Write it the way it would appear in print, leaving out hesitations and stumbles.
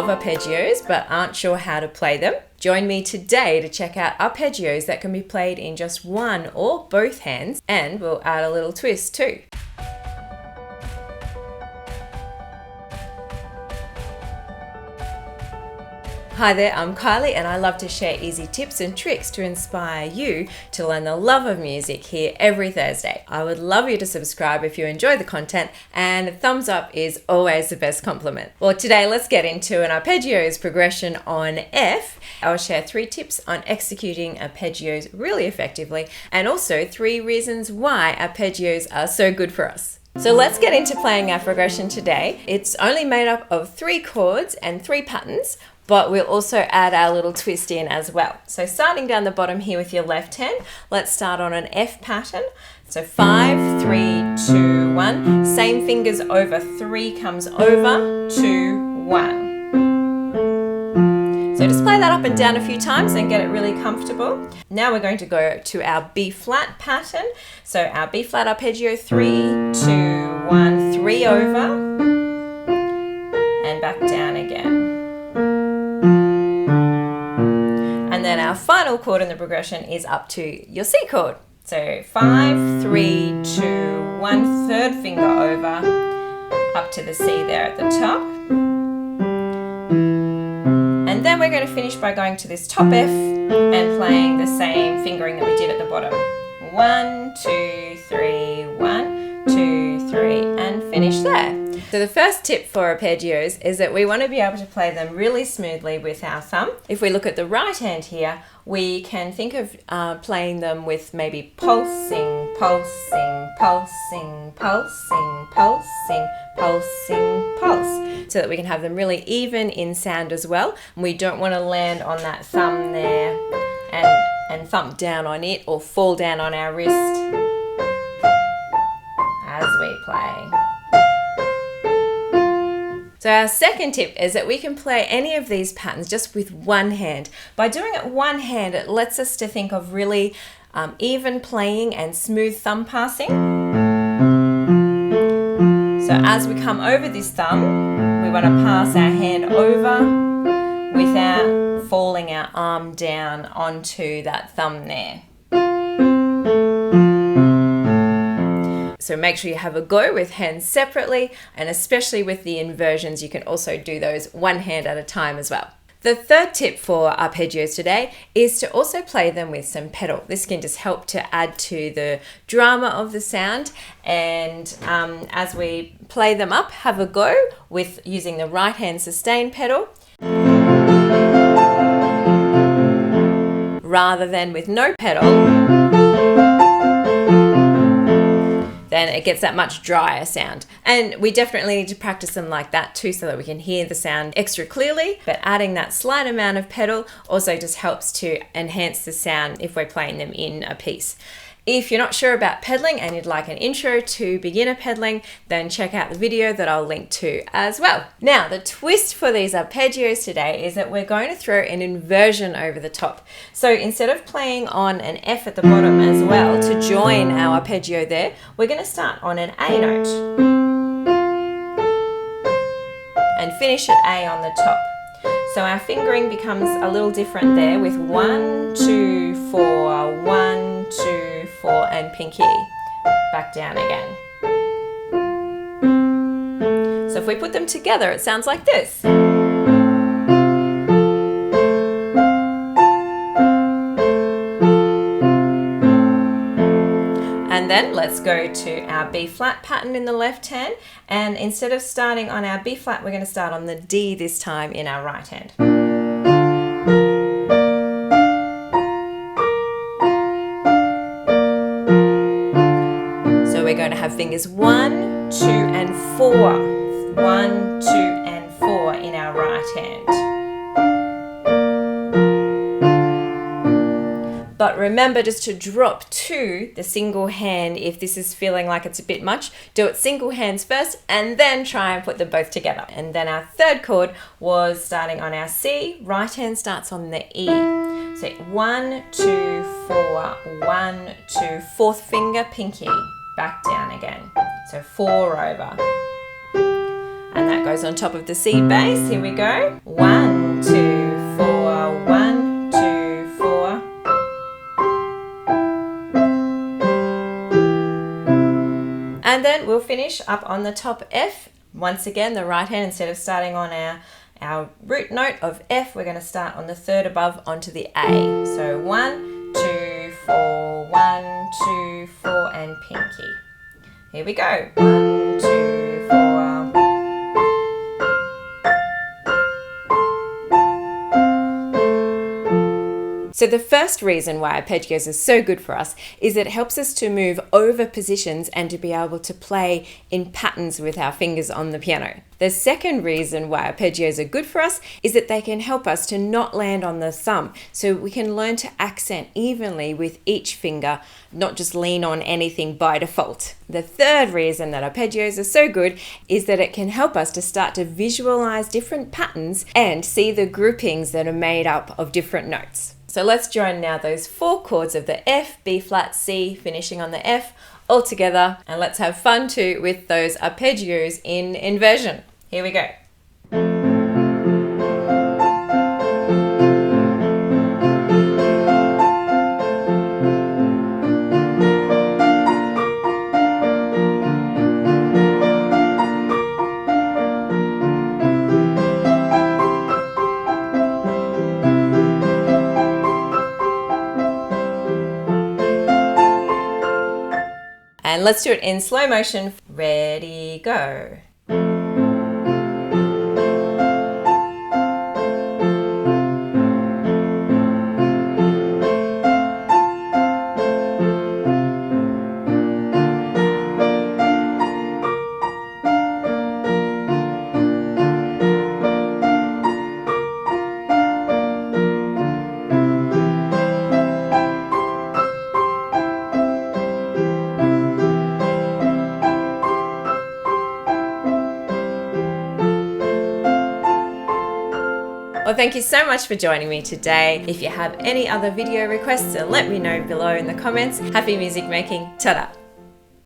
love arpeggios but aren't sure how to play them? Join me today to check out arpeggios that can be played in just one or both hands, and we'll add a little twist too. Hi there, I'm Kylie and I love to share easy tips and tricks to inspire you to learn the love of music here every Thursday. I would love you to subscribe if you enjoy the content, and a thumbs up is always the best compliment. Well, today let's get into an arpeggios progression on F. I'll share 3 tips on executing arpeggios really effectively, and also 3 reasons why arpeggios are so good for us. So let's get into playing our progression today. It's only made up of 3 chords and 3 patterns, but we'll also add our little twist in as well. So starting down the bottom here with your left hand, let's start on an F pattern. So 5, 3, 2, 1. Same fingers over, 3 comes over, 2, 1. So just play that up and down a few times and get it really comfortable. Now we're going to go to our B flat pattern. So our B flat arpeggio, 3, 2, 1, 3 over, and back down again. And then our final chord in the progression is up to your C chord. So 5, 3, 2, 1, third finger over, up to the C there at the top. And then we're going to finish by going to this top F and playing the same fingering that we did at the bottom. 1, 2, 3, 1, 2, 3, and finish there. So the first tip for arpeggios is that we want to be able to play them really smoothly with our thumb. If we look at the right hand here, we can think of playing them with maybe pulsing, pulsing, pulsing, pulsing, pulsing, pulsing, pulse, so that we can have them really even in sound as well. And we don't want to land on that thumb there and thump down on it or fall down on our wrist as we play. So our second tip is that we can play any of these patterns just with one hand. By doing it one hand, it lets us to think of really even playing and smooth thumb passing. So as we come over this thumb, we want to pass our hand over without falling our arm down onto that thumb there. So make sure you have a go with hands separately, and especially with the inversions, you can also do those one hand at a time as well. The third tip for arpeggios today is to also play them with some pedal. This can just help to add to the drama of the sound, and as we play them up, have a go with using the right hand sustain pedal rather than with no pedal. Then it gets that much drier sound. And we definitely need to practice them like that too, so that we can hear the sound extra clearly. But adding that slight amount of pedal also just helps to enhance the sound if we're playing them in a piece. If you're not sure about pedaling and you'd like an intro to beginner pedaling, then check out the video that I'll link to as well. Now, the twist for these arpeggios today is that we're going to throw an inversion over the top. So instead of playing on an F at the bottom as well to join our arpeggio there, we're going to start on an A note and finish at A on the top. So our fingering becomes a little different there with 1, 2, 4, 1, 2, 4, and pinky. Back down again. So if we put them together, it sounds like this. And then let's go to our B flat pattern in the left hand, and instead of starting on our B flat, we're going to start on the D this time in our right hand. So we're going to have fingers 1, 2, and 4. 1, 2, and 4 in our right hand. But remember just to drop to the single hand if this is feeling like it's a bit much. Do it single hands first and then try and put them both together. And then our third chord was starting on our C. Right hand starts on the E. So 1, 2, 4, 1, 2, fourth finger, pinky, back down again. So 4 over. And that goes on top of the C bass. Here we go. 1, 2, 4, 1, 2, 4. And then we'll finish up on the top F. Once again, the right hand, instead of starting on our root note of F, we're going to start on the third above onto the A. So 1, 2, 4, 1, 2, 4, and pinky. Here we go. 1, 2, 4. So the first reason why arpeggios are so good for us is it helps us to move over positions and to be able to play in patterns with our fingers on the piano. The second reason why arpeggios are good for us is that they can help us to not land on the thumb, so we can learn to accent evenly with each finger, not just lean on anything by default. The third reason that arpeggios are so good is that it can help us to start to visualize different patterns and see the groupings that are made up of different notes. So let's join now those 4 chords of the F, B flat, C, finishing on the F, all together, and let's have fun too with those arpeggios in inversion. Here we go. And let's do it in slow motion. Ready, go. Well, thank you so much for joining me today. If you have any other video requests, then let me know below in the comments. Happy music making. Ta-da!